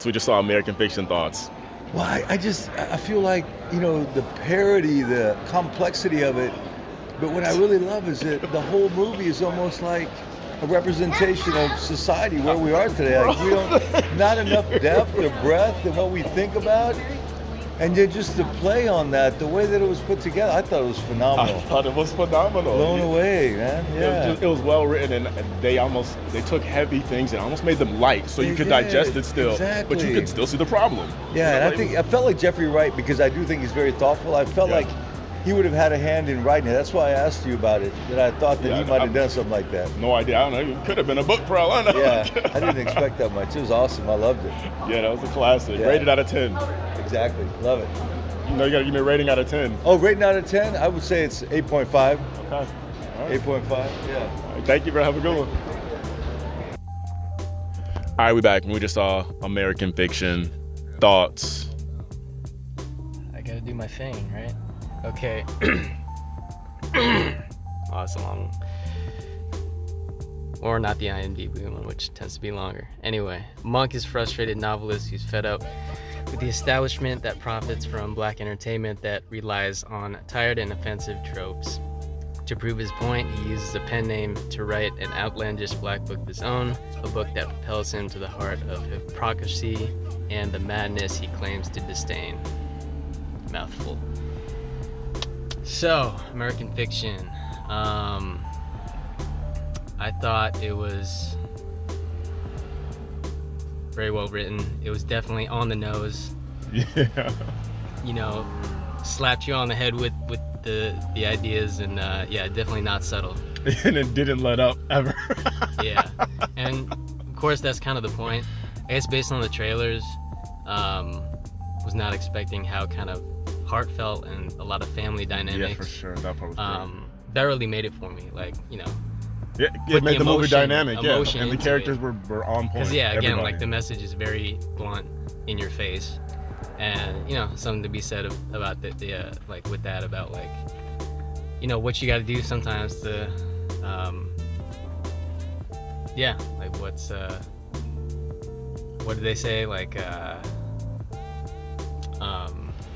So we just saw American Fiction. Thoughts? Well, I feel like, the parody, the complexity of it. But what I really love is that the whole movie is almost like a representation of society where we are today. Like not enough depth or breadth in what we think about. And then just to play on that, the way that it was put together, I thought it was phenomenal. I thought it was phenomenal. Blown away, man. Yeah. It was well written, and they took heavy things and almost made them light, so you could digest it still, exactly. but you could still see the problem. Yeah, and I felt like Jeffrey Wright, because I do think he's very thoughtful. I felt like he would have had a hand in writing it. That's why I asked you about it, that I thought that he might have done something like that. No idea. I don't know. It could have been a book for all I know. Yeah, I didn't expect that much. It was awesome. I loved it. Yeah, that was a classic. Yeah. Rated out of 10. Exactly. Love it. You got to give me a rating out of 10. Oh, rating out of 10? I would say it's 8.5. Okay. All right. 8.5, yeah. All right, thank you, bro. Have a good one. All right, we back. We just saw American Fiction. Thoughts? I gotta do my thing, right? Okay. Oh, it's a long one. Or not the IMDb one, which tends to be longer. Anyway, Monk is a frustrated novelist who's fed up with the establishment that profits from black entertainment that relies on tired and offensive tropes. To prove his point, he uses a pen name to write an outlandish black book of his own, a book that propels him to the heart of hypocrisy and the madness he claims to disdain. Mouthful. So, American Fiction. I thought it was very well written. It was definitely on the nose. Yeah. Slapped you on the head with the ideas, and definitely not subtle. And it didn't let up ever. Yeah, and of course that's kind of the point. I guess based on the trailers, was not expecting how kind of heartfelt and a lot of family dynamics. Yeah, for sure. That part was great. That really made it for me. Like, Yeah, it made the movie dynamic, and the into characters it. were on point. Because again, Everybody. like the message is very blunt, in your face, and something to be said about the like with that, about like what you got to do sometimes to like what did they say, like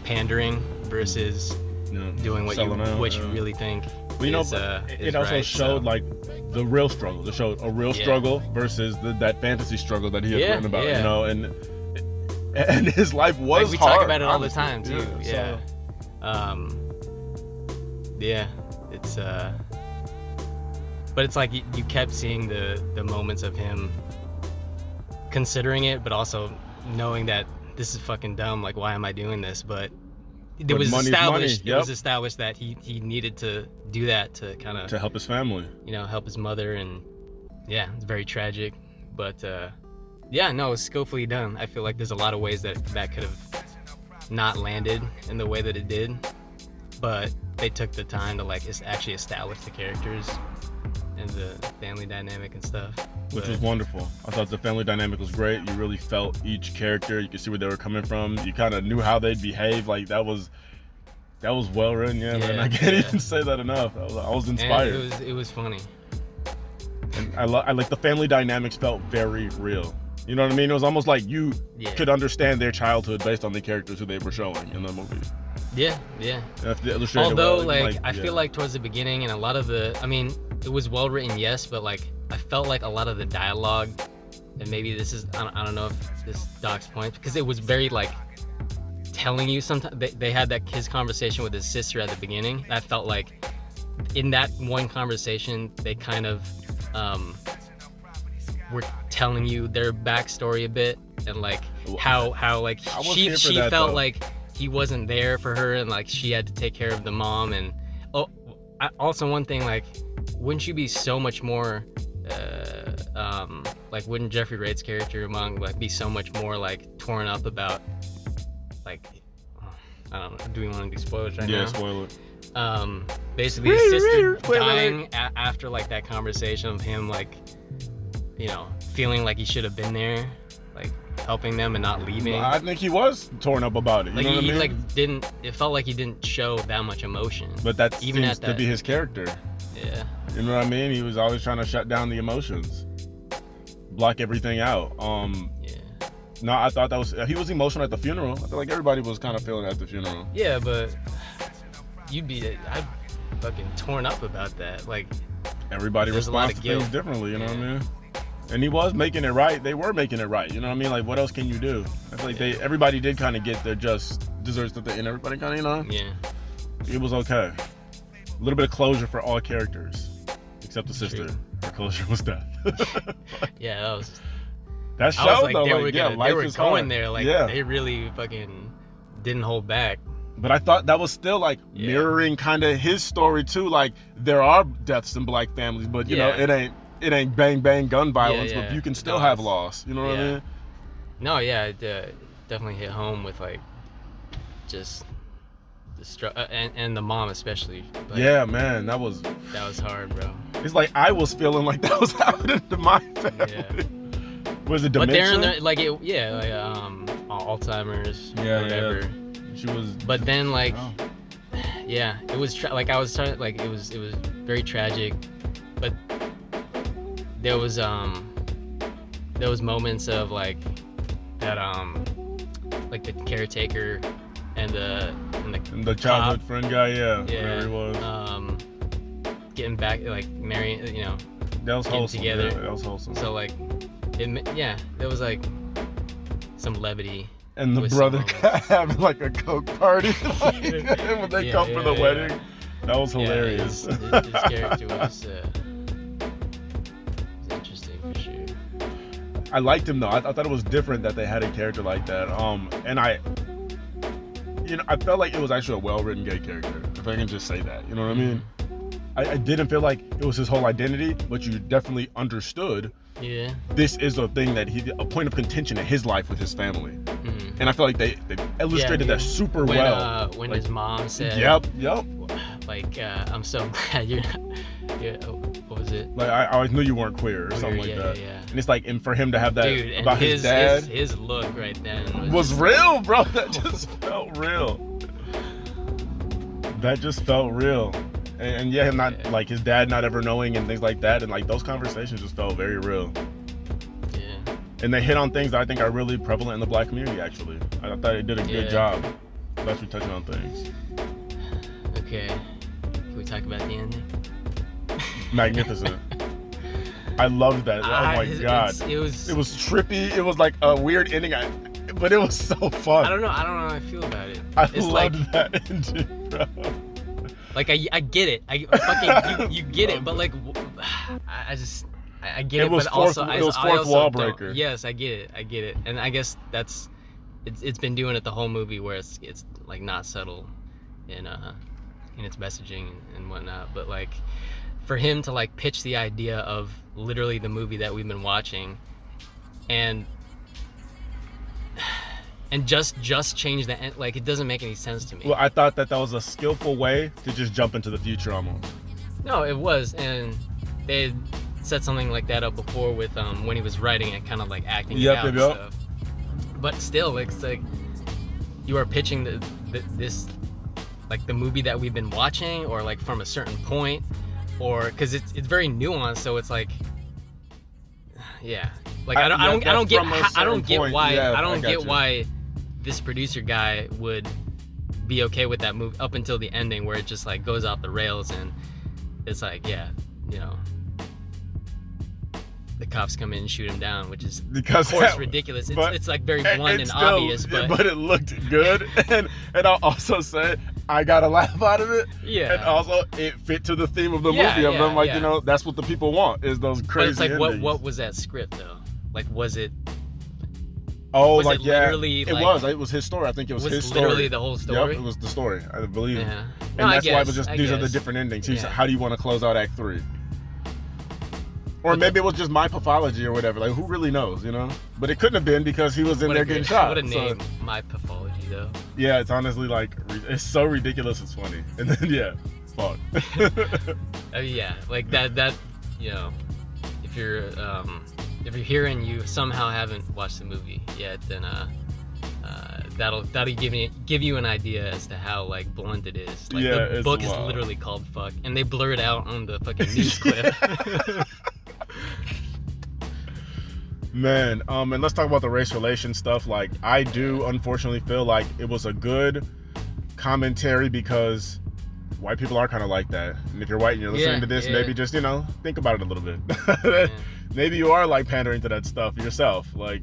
pandering versus doing what you really think. But it also right, showed like the real struggle. It showed a real struggle versus that fantasy struggle that he had written about. And his life was like we hard. talk about it all the time too. Yeah. It's but it's like you kept seeing the moments of him considering it, but also knowing that this is fucking dumb. Like, why am I doing this? But it was established. It was established that he needed to do that to kind of help his family. Help his mother, and it's very tragic. But it was skillfully done. I feel like there's a lot of ways that could have not landed in the way that it did, but they took the time to like actually establish the characters and the family dynamic and stuff. Which was wonderful. I thought the family dynamic was great. You really felt each character. You could see where they were coming from. You kind of knew how they'd behave. Like that was well written. Yeah, man. I can't even say that enough. I was inspired. And it was funny. And I like the family dynamics felt very real. You know what I mean? It was almost like you could understand their childhood based on the characters who they were showing in the movie. Yeah. Although, I feel like towards the beginning and a lot of it was well written, yes, but like I felt like a lot of the dialogue, and maybe this is I don't know if this docks points, because it was very like telling you sometimes. They had his conversation with his sister at the beginning. I felt like in that one conversation they kind of were telling you their backstory a bit, and like how like she felt like he wasn't there for her, and like she had to take care of the mom. And also one thing, like, wouldn't you be so much more like, wouldn't Jeffrey Wright's character like be so much more like torn up about, like, I don't know, do we want to do spoilers right now? Yeah, spoil it. Basically his sister dying after like that conversation of him, like, feeling like he should have been there, like helping them and not leaving. Well, I think he was torn up about it. You know what I mean? Like it felt like he didn't show that much emotion. But that even seems to be his character. Yeah. You know what I mean? He was always trying to shut down the emotions, block everything out. No, I thought that was he was emotional at the funeral. I feel like everybody was kind of feeling it at the funeral. Yeah, but I'd fucking torn up about that. Like, Everybody there's a lot responds of to things guilt. differently, you know what I mean? And he was making it right. They were making it right, you know what I mean? Like, what else can you do? I feel like everybody did kind of get their just desserts at the end. Everybody kind of, you know? Yeah. It was okay. A little bit of closure for all characters, except the sister. True. Her closure was death. Yeah, that was. That I was showed like, though, they like, were yeah, gonna, life they were is going hard. there. Like, Yeah. they really fucking didn't hold back. But I thought that was still like mirroring kind of his story too. Like, there are deaths in black families, but you know, it ain't bang bang gun violence, but you can still have loss. You know what I mean? No, yeah, it definitely hit home with like just the and the mom especially. Like, Yeah, man, that was hard, bro. It's like I was feeling like that was happening to my family. Yeah. Was it But dementia? they're in the, like Alzheimer's, whatever. She was. But then like, Oh. yeah, it was like I was trying, like it was very tragic, but there was moments of like that like the caretaker and the childhood cop, friend guy, whatever he was. getting back, like marrying, you know, That was getting wholesome. together. Yeah, that was wholesome. So like, there was like some levity. And the with brother some having like a coke party when they come for the wedding. That was hilarious. Yeah, his character was interesting for sure. I liked him though. I thought it was different that they had a character like that. And I felt like it was actually a well-written gay character, if I can just say that. You know what I mean? I didn't feel like it was his whole identity, but you definitely understood. Yeah. This is a thing that a point of contention in his life with his family. Mm-hmm. And I feel like they illustrated that super well. When like, his mom said, Yep. like, I'm so glad you're what was it? Like, I always knew you weren't queer or something like that. Yeah. And it's like, and for him to have that Dude, and about his dad his look right then was real, bro. That just felt real. That just felt real. And yeah, him not like his dad not ever knowing and things like that, and like those conversations just felt very real. Yeah. And they hit on things that I think are really prevalent in the black community. Actually, I thought they did a good job. That's we touching on things. Okay. Can we talk about the ending? Magnificent. I loved that. Oh my god. It was trippy. It was like a weird ending, but it was so fun. I don't know how I feel about it. It's loved that ending, bro. Like I get it. I fucking you get it, but like I get it, but also it was fourth wall breaker. Yes, I get it, and I guess that's it's been doing it the whole movie where it's like not subtle in its messaging and whatnot, but like for him to like pitch the idea of literally the movie that we've been watching and just change the end, like it doesn't make any sense to me. Well, I thought that was a skillful way to just jump into the future almost. No, it was, and they had set something like that up before with when he was writing and kind of like acting it out and stuff. But still, like, it's like you are pitching this like the movie that we've been watching, or like from a certain point, or because it's very nuanced, so it's like, like I don't get why this producer guy would be okay with that move up until the ending where it just like goes off the rails and it's like, the cops come in and shoot him down, which is of course ridiculous. It's like very blunt and obvious, but it looked good. and I'll also say I got a laugh out of it. Yeah. And also it fit to the theme of the movie. Of them, like, you know, that's what the people want, is those crazy But it's like endings. what was that script though? Like, was it? Oh, was like it literally, it was. It was his story. I think it was his story. Literally the whole story. Yep, it was the story. I believe. Yeah. And that's why it was just these are the different endings. He said, how do you want to close out Act 3? Or maybe it was just my pathology or whatever. Like, who really knows, you know? But it couldn't have been because he was in there getting shot. What a name, my pathology though. Yeah, it's honestly like it's so ridiculous. It's funny. And then fuck. Yeah, like that. You know, if you're here and you somehow haven't watched the movie yet, then that'll give you an idea as to how like blunt it is. Like, the book is literally called Fuck, and they blur it out on the fucking news clip. Man, and let's talk about the race relation stuff. Like, I do unfortunately feel like it was a good commentary because white people are kind of like that. And if you're white and you're listening to this, maybe just, think about it a little bit. Maybe you are like pandering to that stuff yourself. Like,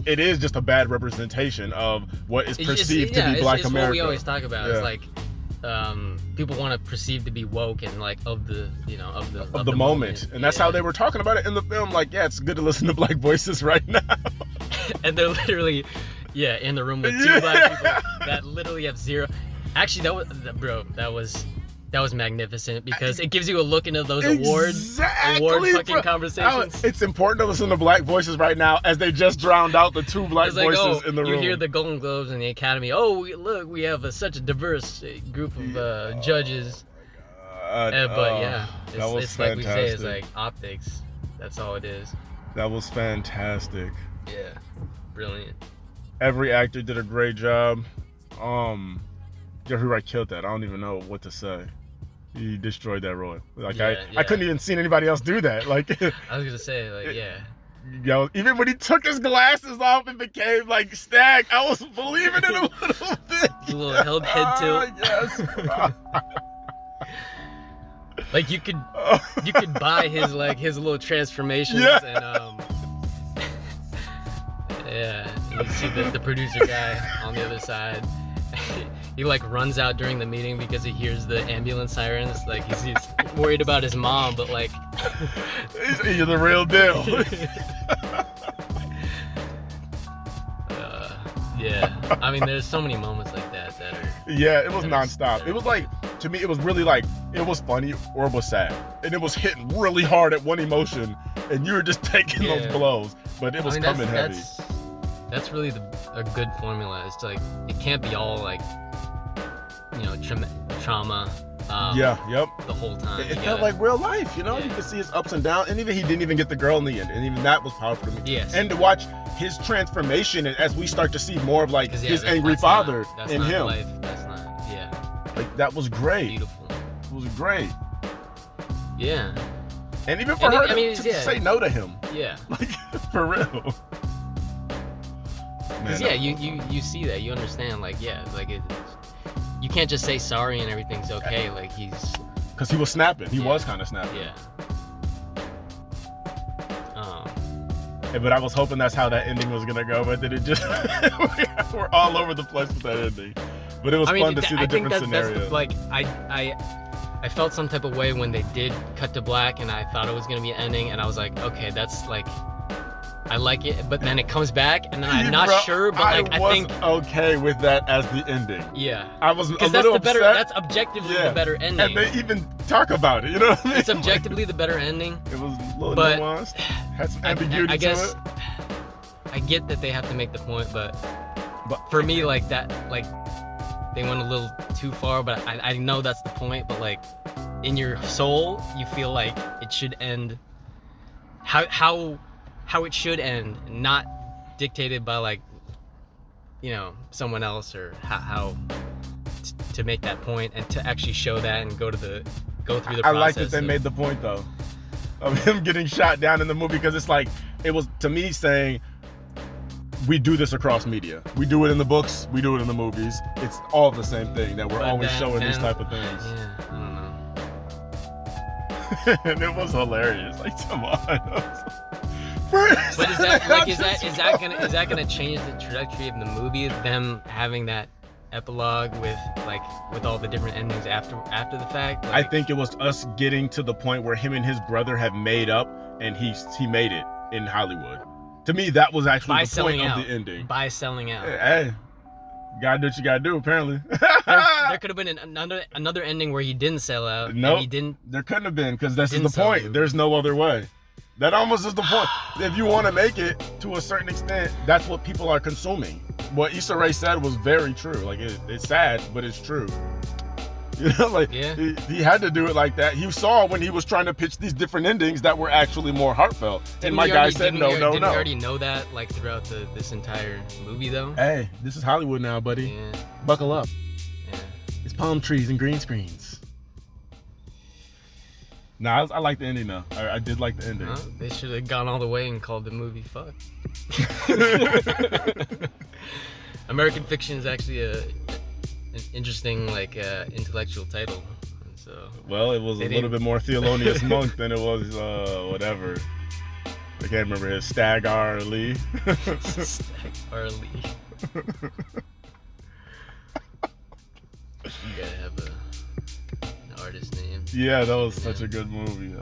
it is just a bad representation of what is perceived to be Black it's America. What we always talk about. It's like people want to perceive to be woke and like of the moment. And that's how they were talking about it in the film. Like, yeah, it's good to listen to Black voices right now. And they're literally in the room with two Black people that literally have zero. Actually, that was magnificent because it gives you a look into those award fucking conversations. It's important to listen to Black voices right now as they just drowned out the two Black voices in the room. You hear the Golden Globes and the Academy. Oh, look, we have such a diverse group of judges. But it's like we say, it's like optics. That's all it is. That was fantastic. Yeah, brilliant. Every actor did a great job. Jeffrey Wright killed that. I don't even know what to say. He destroyed that role. Like I couldn't even see anybody else do that. Like I was gonna say, like even when he took his glasses off and became like Stag, I was believing it a little bit. A little head tilt. Yes. Like you could buy his little transformations and you see the producer guy on the other side. He like runs out during the meeting because he hears the ambulance sirens. Like he's worried about his mom, but like you're the real deal. I mean, there's so many moments like that are. Yeah, it was nonstop. It was like, to me, it was really like, it was funny or it was sad, and it was hitting really hard at one emotion, and you were just taking those blows. But it was coming heavy. That's really a good formula. It's like it can't be all like trauma. The whole time. It felt like real life, You could see his ups and downs, and even he didn't even get the girl in the end, and even that was powerful to me. Yes. And to watch his transformation, and as we start to see more of like his angry father in him. That's not. Like that was great. Beautiful. It was great. Yeah. And even for her to say no to him. Yeah. Like for real. Because you see that, you understand, like you can't just say sorry and everything's okay. Like because he was snapping. He was kind of snapping. Yeah. But I was hoping that's how that ending was gonna go, but then it just we're all over the place with that ending. But it was fun to see the different scenarios. I felt some type of way when they did cut to black, and I thought it was gonna be an ending, and I was like, okay, that's like. I like it, but then it comes back, and then I'm not sure, but like I think okay with that as the ending. Yeah, I was because that's the better. That's objectively the better ending. And they even talk about it. You know what I mean? It's objectively the better ending. It was a little nuanced. Had some ambiguity I guess to it. I get that they have to make the point, but for me, like that, like they went a little too far. But I know that's the point. But like in your soul, you feel like it should end. How it should end, not dictated by like, someone else, or how to make that point and to actually show that and go through the process. I like that they made the point though, of him getting shot down in the movie, because it's like, it was to me saying, we do this across media. We do it in the books, we do it in the movies. It's all the same thing, that we're always showing these type of things. Yeah, I don't know. And it was hilarious. Like, come on. But is that gonna change the trajectory of the movie? Them having that epilogue with all the different endings after the fact? I think it was us getting to the point where him and his brother have made up, and he made it in Hollywood. To me, that was actually the point of the ending. By selling out. Hey, gotta do what you gotta do. Apparently. there could have been another ending where he didn't sell out. No, he didn't. There couldn't have been, because this is the point. There's no other way. That almost is the point. If you want to make it to a certain extent, that's what people are consuming. What Issa Rae said was very true. Like, it's sad, but it's true. He had to do it like that. He saw when he was trying to pitch these different endings that were actually more heartfelt. And my guy said, no. Didn't we already know that, like, throughout this entire movie, though? Hey, this is Hollywood now, buddy. Yeah. Buckle up. Yeah. It's palm trees and green screens. Nah, I like the ending though. I did like the ending. Huh? They should have gone all the way and called the movie "Fuck." American Fiction is actually an interesting, like, intellectual title. So. Well, it was a little bit more Thelonious Monk than it was whatever. I can't remember his Stag R. Lee. Stag R. Lee. You gotta have an artist name. Yeah, that was such a good movie.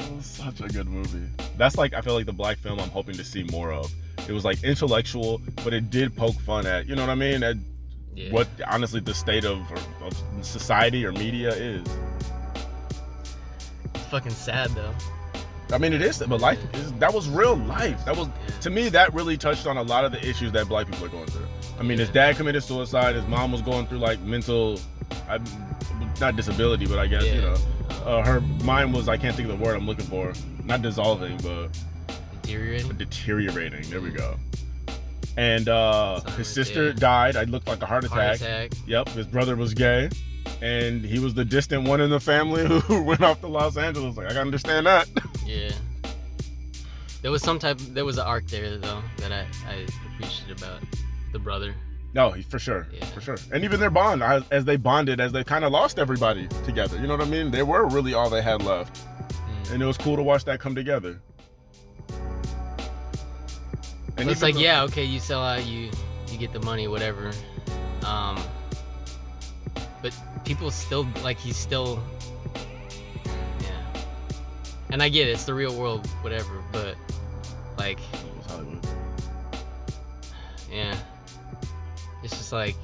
That's like, I feel like the black film I'm hoping to see more of. It was like intellectual, but it did poke fun at, you know what I mean? At what honestly the state of society or media is. It's fucking sad though. I mean, it is, but that was real life. That was, to me, that really touched on a lot of the issues that black people are going through. I mean, his dad committed suicide. His mom was going through like mental, not disability, but I guess, you know, her mind was, I can't think of the word I'm looking for. Not dissolving, but deteriorating. There we go. And his sister died. I looked like a heart attack. Yep. His brother was gay. And he was the distant one in the family who went off to Los Angeles. Like, I can understand that. Yeah. There was an arc there though that I appreciated about the brother. No, for sure. And even their bond, as they bonded, as they kind of lost everybody together. You know what I mean? They were really all they had left. And it was cool to watch that come together. And it's like, yeah, okay, you sell out, you get the money, whatever. But people still, like, he's still, and I get it, it's the real world, whatever, but, like, it's just like,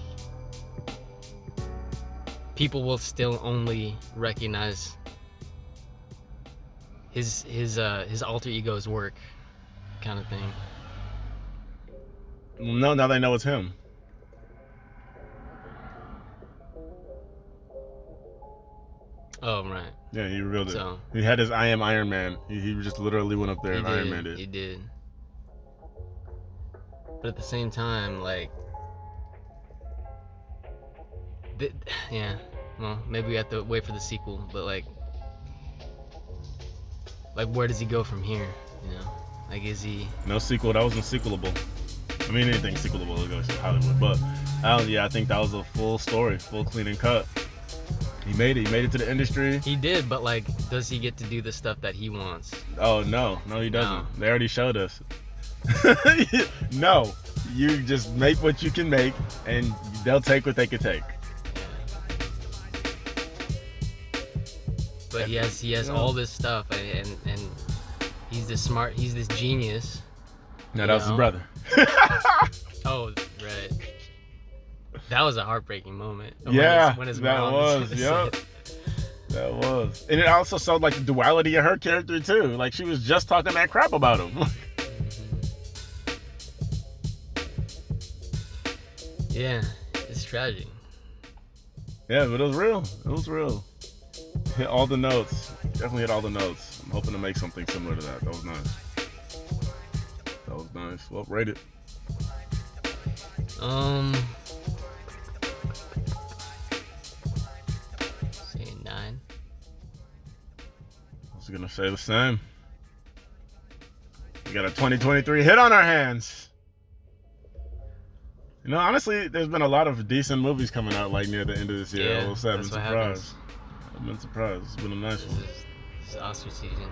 people will still only recognize his alter ego's work, kind of thing. No, now they know it's him. Oh, right. Yeah, he revealed it. He had his I am Iron Man. He just literally went up there and Iron Man it. He did. But at the same time, like, well, maybe we have to wait for the sequel, but like where does he go from here, you know? Like, is he... No sequel, that wasn't sequelable. I mean, anything sequelable, it goes to Hollywood, but I think that was a full story, full clean and cut. He made it to the industry. He did, but like, does he get to do the stuff that he wants? Oh, no, he doesn't. No. They already showed us. No, you just make what you can make, and they'll take what they can take. But he has all this stuff, and he's this genius. No, that was his brother. Oh, right. That was a heartbreaking moment. When his mom was. Yep. That was. And it also showed like the duality of her character too. Like, she was just talking that crap about him. Yeah, it's tragic. Yeah, but it was real. Hit all the notes. Definitely hit all the notes. I'm hoping to make something similar to that. That was nice. Well, rate it. Say 9. I was gonna say the same. We got a 2023 hit on our hands. You know, honestly, there's been a lot of decent movies coming out like near the end of this year. Yeah, I will say, I've been surprised. It's been a nice one. This is Oscar season.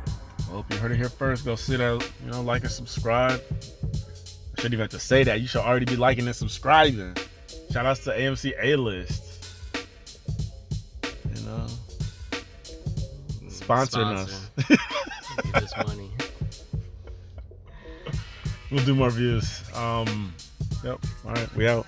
I hope you heard it here first. Go sit out, like and subscribe. I shouldn't even have to say that. You should already be liking and subscribing. Shout outs to AMC A-List. Sponsoring us. Give us money. We'll do more views. Yep. All right. We out.